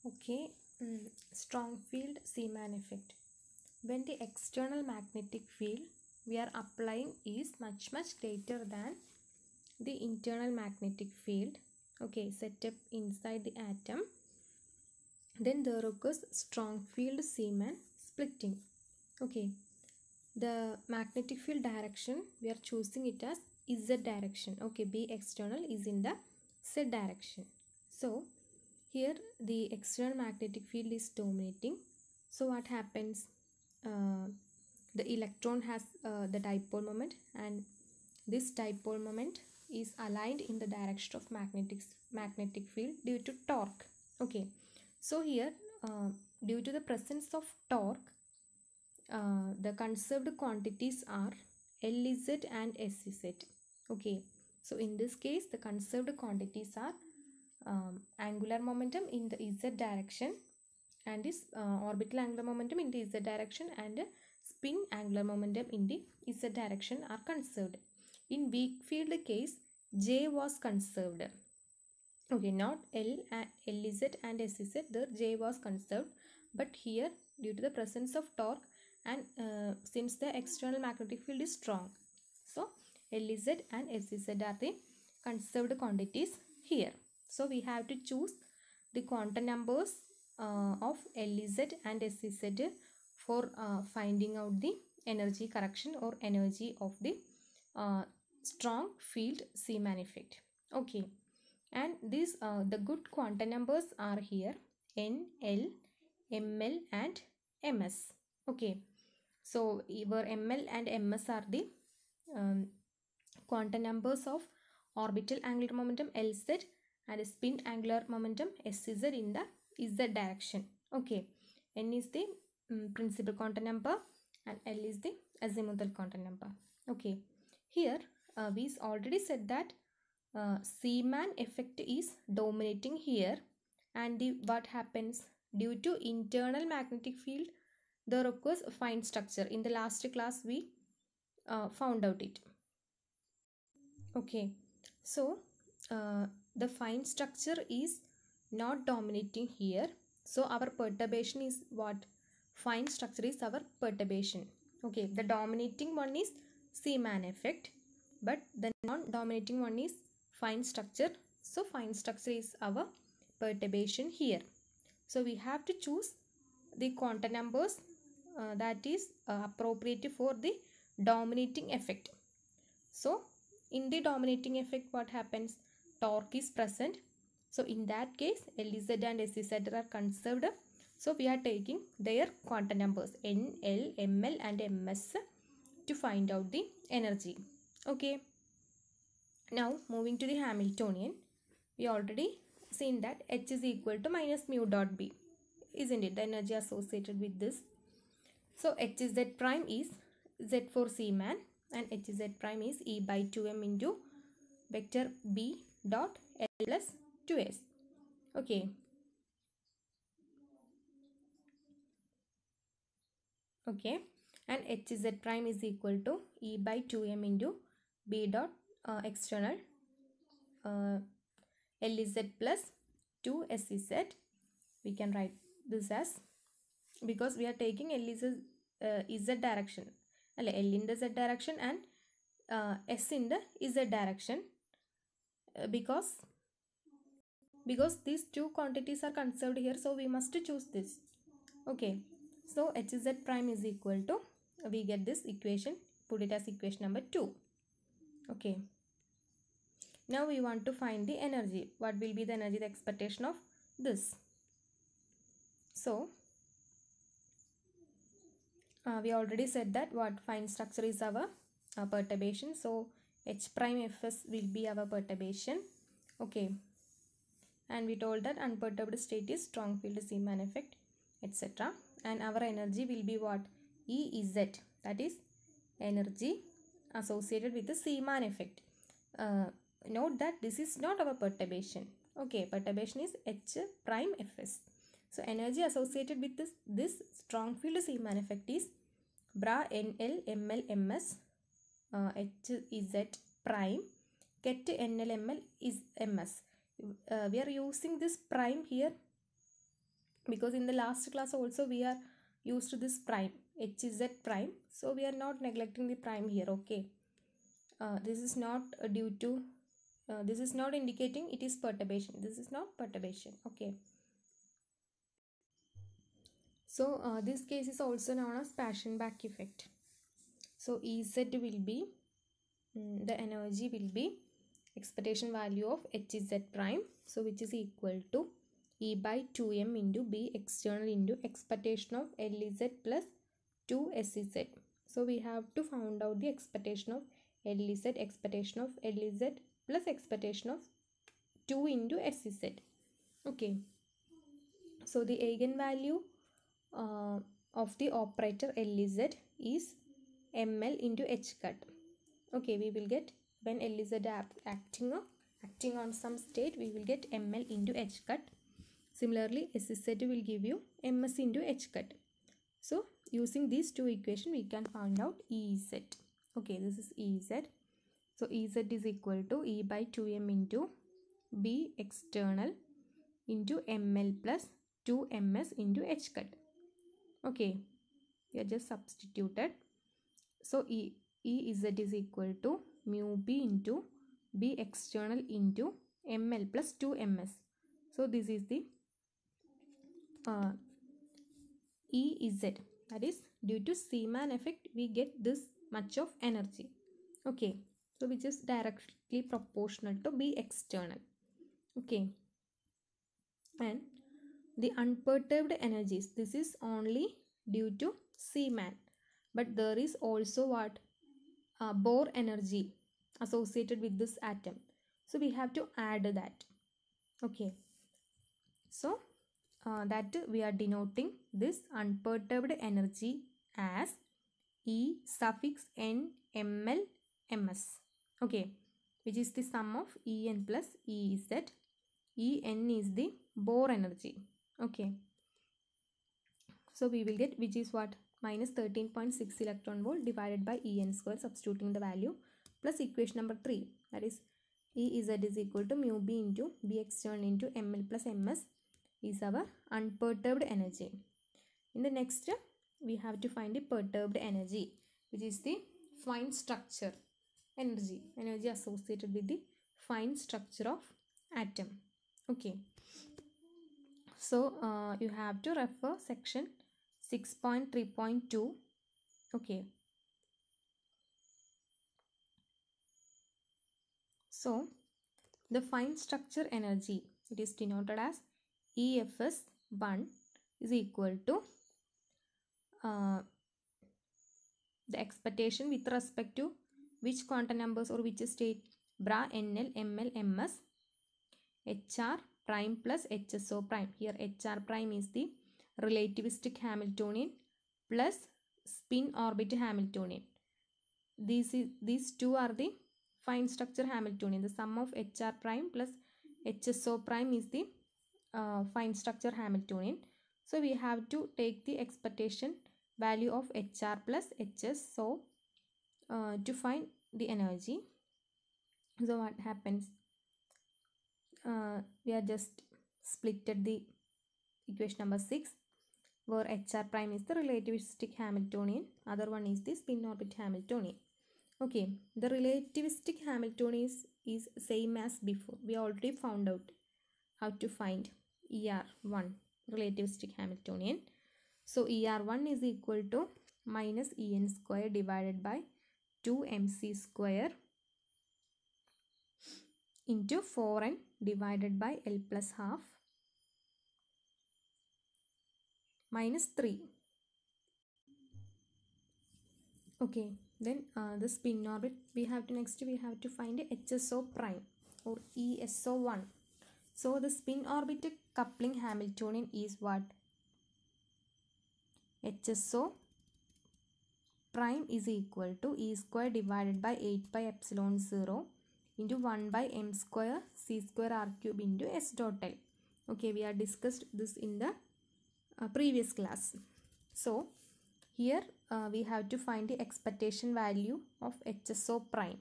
Okay, strong field Seemann effect. When the external magnetic field we are applying is much greater than the internal magnetic field, okay, set up inside the atom, then there occurs strong field Seemann splitting. Okay, the magnetic field direction we are choosing it as Z direction. Okay, B external is in the Z direction. So here the external magnetic field is dominating. So what happens? The electron has the dipole moment, and this dipole moment is aligned in the direction of magnetic field due to torque. Okay, so here due to the presence of torque, the conserved quantities are Lz and Sz. Okay, so in this case the conserved quantities are angular momentum in the Z direction, and this orbital angular momentum in the Z direction, and spin angular momentum in the Z direction are conserved. In weak field case, J was conserved. Okay, not Lz and Sz, the J was conserved, but here due to the presence of torque and since the external magnetic field is strong, so Lz and Sz are the conserved quantities here. So we have to choose the quantum numbers of Lz and Sz for finding out the energy correction or energy of the strong field Seemann effect. Okay, and these the good quantum numbers are here N, L, Ml and Ms. Okay, so where Ml and Ms are the quantum numbers of orbital angular momentum Lz and spin angular momentum Sz in the Z direction. Okay, N is the principal quantum number and L is the azimuthal quantum number. Okay, here we already said that Seemann effect is dominating here, and what happens due to internal magnetic field there occurs a fine structure. In the last class we found out it. Okay, so the fine structure is not dominating here, so our perturbation is what? Fine structure is our perturbation. Okay, the dominating one is Seemann effect, but the non-dominating one is fine structure. So fine structure is our perturbation here. So we have to choose the quantum numbers that is appropriate for the dominating effect. So in the dominating effect, what happens? Torque is present. So in that case, Lz and Sz are conserved. So we are taking their quantum numbers N, L, Ml and Ms to find out the energy. Okay. Now moving to the Hamiltonian, we already seen that H is equal to minus mu dot B. Isn't it? The energy associated with this. So Hz prime is Z for Seemann, and Hz prime is E by 2m into vector B dot L plus 2s. Okay. Okay. And Hz prime is equal to E by 2m into B dot external Lz plus 2Sz. We can write this as, because we are taking L is Z direction, L in the Z direction and S in the Z direction, because these two quantities are conserved here, so we must choose this. Okay, so Hz prime is equal to, we get this equation, put it as equation number 2. Okay, now we want to find the energy. What will be the energy, the expectation of this? So we already said that what fine structure is our perturbation. So H prime Fs will be our perturbation. Okay, and we told that unperturbed state is strong field Seemann effect, etc. And our energy will be what? Ez, that is energy associated with the Seemann effect. Note that this is not our perturbation. Okay, perturbation is H prime Fs. So energy associated with this strong field Seemann effect is bra NL ML MS Hz prime, get NL ML is MS. We are using this prime here because in the last class also we are used to this prime hz prime, so we are not neglecting the prime here. Okay, this is not due to this is not indicating it is perturbation, this is not perturbation. Okay, so this case is also known as Paschen-Bach effect. So Ez will be the energy will be expectation value of hz prime, so which is equal to E by 2m into B external into expectation of Lez plus 2Sez. So we have to find out the expectation of Lez, expectation of Lez plus expectation of 2 into Sez. Okay, so the eigenvalue of the operator Lez is ml into h cut. Okay, we will get when Lez acting on some state, we will get ml into h cut. Similarly, Sz will give you ms into h cut. So using these two equations, we can find out Ez. Okay, this is Ez. So Ez is equal to E by 2m into B external into ml plus 2ms into h cut. Okay, we are just substituted. So Ez is equal to mu B into B external into ml plus 2ms. So this is the Ez, that is due to Zeeman effect we get this much of energy. Okay, so which is directly proportional to B external. Okay, and the unperturbed energies, this is only due to Zeeman, but there is also what Bohr energy associated with this atom, so we have to add that. Okay, so that we are denoting this unperturbed energy as E suffix n ml ms. Okay, which is the sum of En plus Ez. En is the Bohr energy. Okay, so we will get, which is what, minus 13.6 electron volt divided by En square, substituting the value, plus equation number 3, that is Ez is equal to mu B into B external into ml plus ms is our unperturbed energy. In the next, we have to find the perturbed energy, which is the fine structure energy associated with the fine structure of atom. Okay, so you have to refer section 6.3.2. okay, so the fine structure energy, it is denoted as EFS1 is equal to the expectation with respect to which quantum numbers or which state, Bra, NL, ML, MS, HR prime plus HSO prime. Here HR prime is the relativistic Hamiltonian plus spin orbit Hamiltonian. These two are the fine structure Hamiltonian. The sum of HR prime plus HSO prime is the fine structure Hamiltonian. So we have to take the expectation value of HR plus HSO to find the energy. So what happens? We are just splitted the equation number 6, where HR prime is the relativistic Hamiltonian, other one is the spin orbit Hamiltonian. Okay, the relativistic Hamiltonian is same as before. We already found out how to find ER1, relativistic Hamiltonian. So ER1 is equal to minus En square divided by 2mc square into 4n divided by L plus half minus 3. Okay, then the spin orbit, we have to find a HSO prime or ESO1. So the spin orbit coupling Hamiltonian is what? HSO prime is equal to E square divided by 8 pi epsilon 0 into 1 by m square c square r cube into s dot L. Okay, we have discussed this in the previous class. So here we have to find the expectation value of HSO prime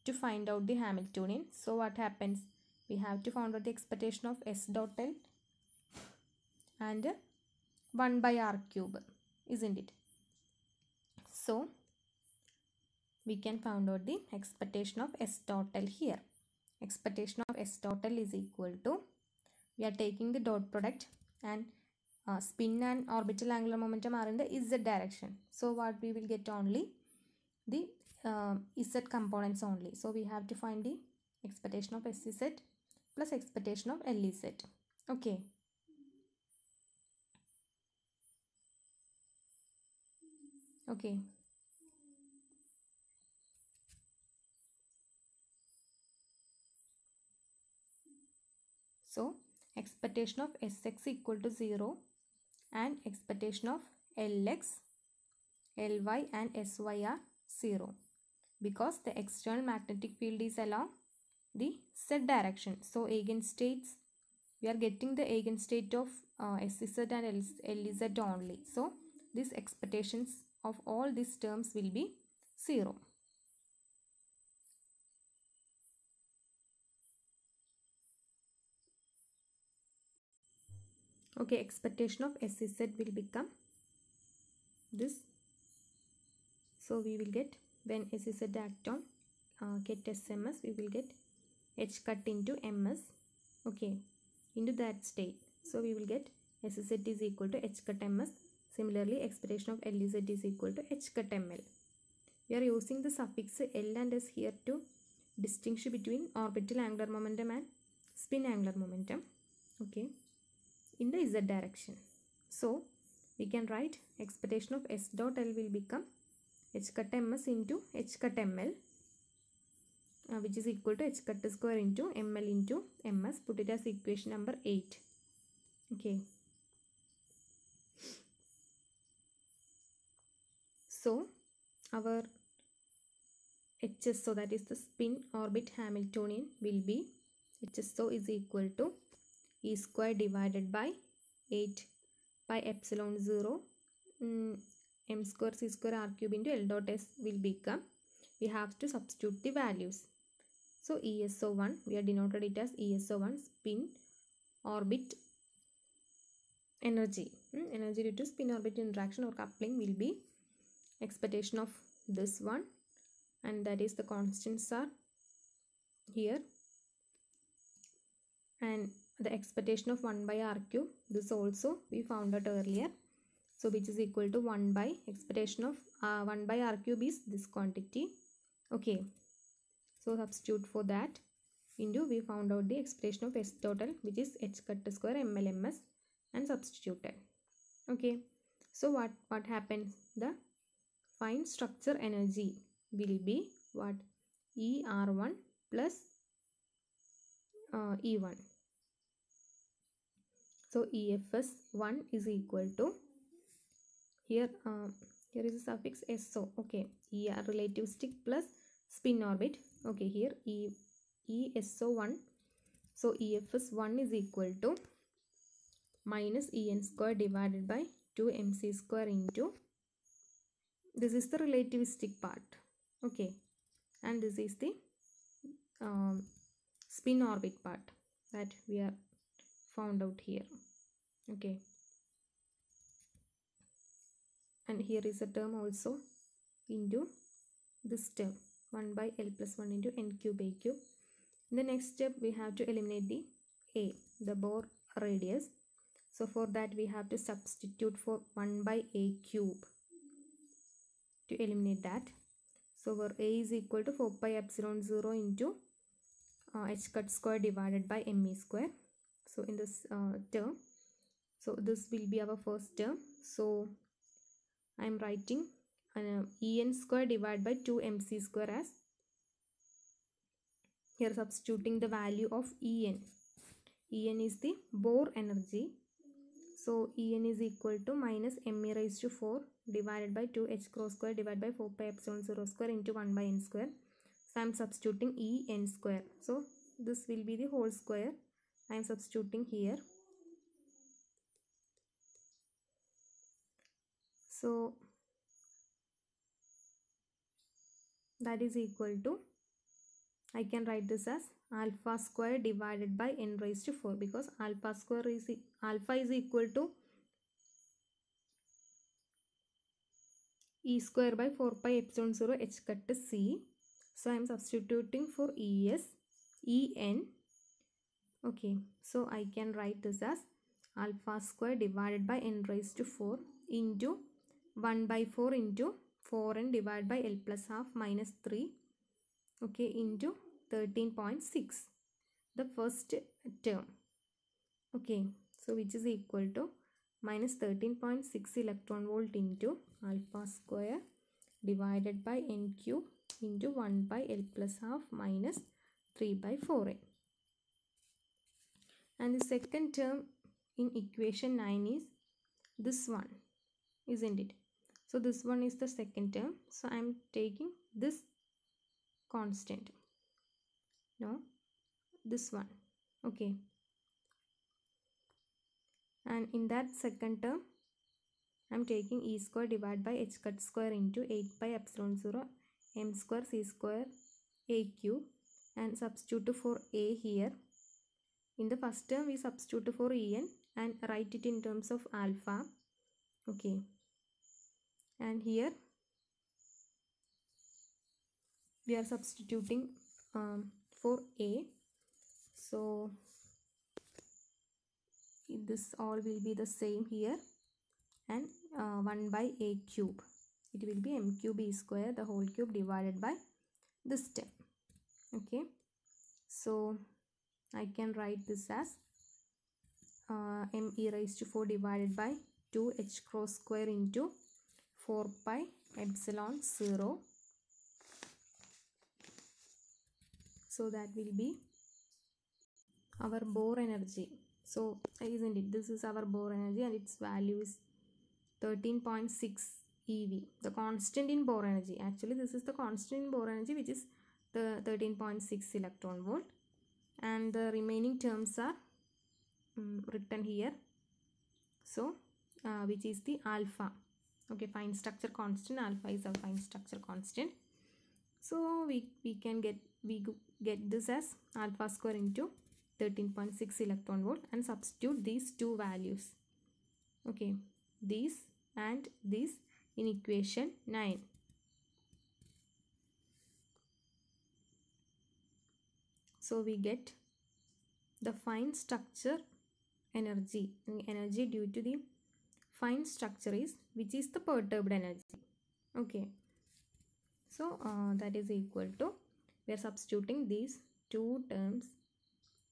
to find out the Hamiltonian. So what happens? We have to find out the expectation of s dot L and 1 by r cube, isn't it? So we can find out the expectation of S total here. Expectation of S total is equal to, we are taking the dot product, and spin and orbital angular momentum are in the Z direction. So what we will get only the Z components only. So we have to find the expectation of SZ plus expectation of LZ. Okay. Okay. So expectation of Sx equal to 0 and expectation of Lx, Ly and Sy are 0 because the external magnetic field is along the Z direction. So eigenstates, we are getting the eigenstate of Sz and Lz only. So these expectations of all these terms will be 0. Okay, expectation of Sz will become this. So we will get, when Sz act on get SMS, we will get H cut into Ms. Okay, into that state. So we will get Sz is equal to H cut Ms. Similarly, expectation of Lz is equal to H cut Ml. We are using the suffix L and S here to distinguish between orbital angular momentum and spin angular momentum. Okay, in the Z direction. So we can write expectation of S dot L will become H cut Ms into H cut Ml, which is equal to H cut square into Ml into Ms. Put it as equation number 8. Okay. So our HSO, that is the spin orbit Hamiltonian, will be HSO is equal to E square divided by 8 pi epsilon 0 m square c square r cube into L dot S will become, we have to substitute the values. So ESO1, we are denoted it as ESO1, spin orbit energy. Energy due to spin orbit interaction or coupling will be expectation of this one, and that is the constants are here, and the expectation of 1 by r cube, this also we found out earlier. So which is equal to 1 by expectation of 1 by r cube is this quantity. Okay, so substitute for that into, we found out the expression of S total, which is H cut square Ml Ms, and substituted. Okay, so what happens, the fine structure energy will be what, ER1 plus E1. So EFS1 is equal to, here is a suffix SO. Okay, ER relativistic plus spin orbit. Okay, here ESO1. So EFS1 is equal to minus En square divided by 2mc square into, this is the relativistic part. Okay, and this is the spin orbit part that we are found out here. Okay, and here is a term also into this term, 1 by L plus 1 into n cube a cube. In the next step, we have to eliminate the A, the Bohr radius. So for that we have to substitute for 1 by a cube to eliminate that. So where A is equal to 4 pi epsilon 0 into H cut square divided by me square. So in this term, so this will be our first term. So I am writing En square divided by 2mc square as, here substituting the value of En. En is the Bohr energy. So En is equal to minus me raised to 4 divided by 2h cross square divided by 4 pi epsilon 0 square into 1 by n square. So I am substituting En square. So this will be the whole square. I am substituting here. So that is equal to, I can write this as alpha square divided by n raised to 4, because alpha is equal to e square by 4 pi epsilon 0 h cut c. So I am substituting for en. Okay, so I can write this as alpha square divided by n raised to 4 into 1 by 4 into 4n divided by L plus half minus 3, okay, into 13.6, the first term. Okay, so which is equal to minus 13.6 electron volt into alpha square divided by n cube into 1 by L plus half minus 3 by 4n. And the second term in equation 9 is this one, isn't it? So this one is the second term. So I am taking this constant. No, this one. Okay. And in that second term, I am taking e square divided by h cut square into 8 pi epsilon 0 m square c square a cube, and substitute for a here. In the first term, we substitute for en and write it in terms of alpha. Okay. And here we are substituting for a. So this all will be the same here, and 1 by a cube. It will be m cube e square the whole cube divided by this term. Okay. So I can write this as m e raised to 4 divided by 2 h cross square into 4 pi epsilon 0. So that will be our Bohr energy. So isn't it? This is our Bohr energy and its value is 13.6 eV. The constant in Bohr energy. Actually this is the constant in Bohr energy, which is the 13.6 electron volt. And the remaining terms are written here. So which is the alpha. Okay, fine structure constant. Alpha is a fine structure constant. So we get this as alpha square into 13.6 electron volt and substitute these two values. Okay, these and this in equation 9. So we get the fine structure energy due to the fine structure is, which is the perturbed energy. Okay, so that is equal to, we are substituting these two terms,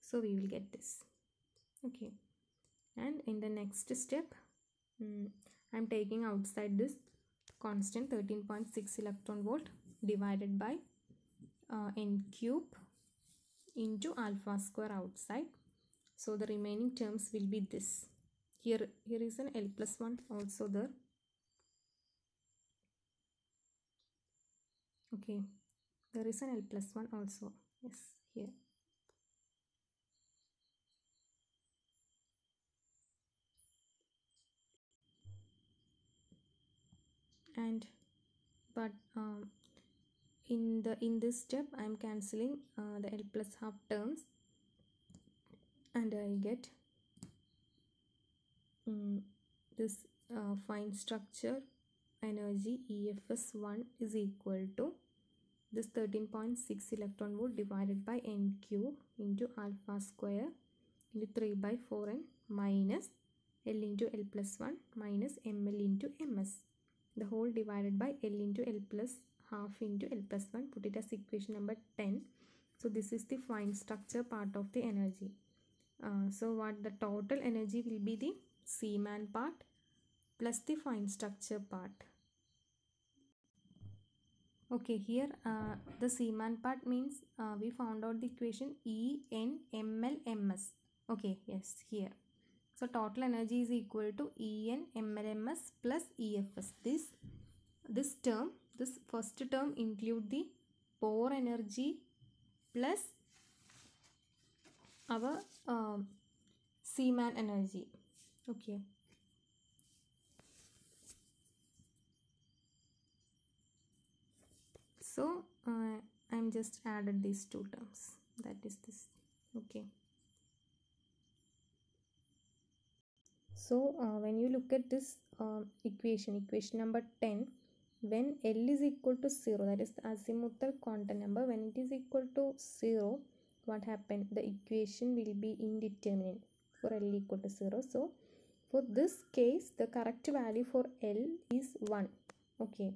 so we will get this. Okay, and in the next step I am taking outside this constant 13.6 electron volt divided by n cube into alpha square outside. So the remaining terms will be this. Here is an L plus 1 also there. Okay, there is an L plus 1 also. Yes, here. And but in this step I am cancelling the L plus half terms, and I get this fine structure energy EFS1 is equal to this 13.6 electron volt divided by n cube into alpha square into 3 by 4n minus L into L plus 1 minus ml into ms, the whole divided by L into L plus half into L plus 1. Put it as equation number 10. So this is the fine structure part of the energy. So what the total energy will be the Seemann part plus the fine structure part. Okay, here the Seemann part means we found out the equation E N ml ms. Okay, yes, here. So total energy is equal to E N ml ms plus EFS. This term, this first term include the Bohr energy plus our Seemann energy. Okay. So I'm just added these two terms, that is this. Okay, so when you look at this equation number 10, when L is equal to 0, that is the azimuthal quantum number, when it is equal to 0, what happened? The equation will be indeterminate for L equal to 0. So for this case, the correct value for L is 1. Okay,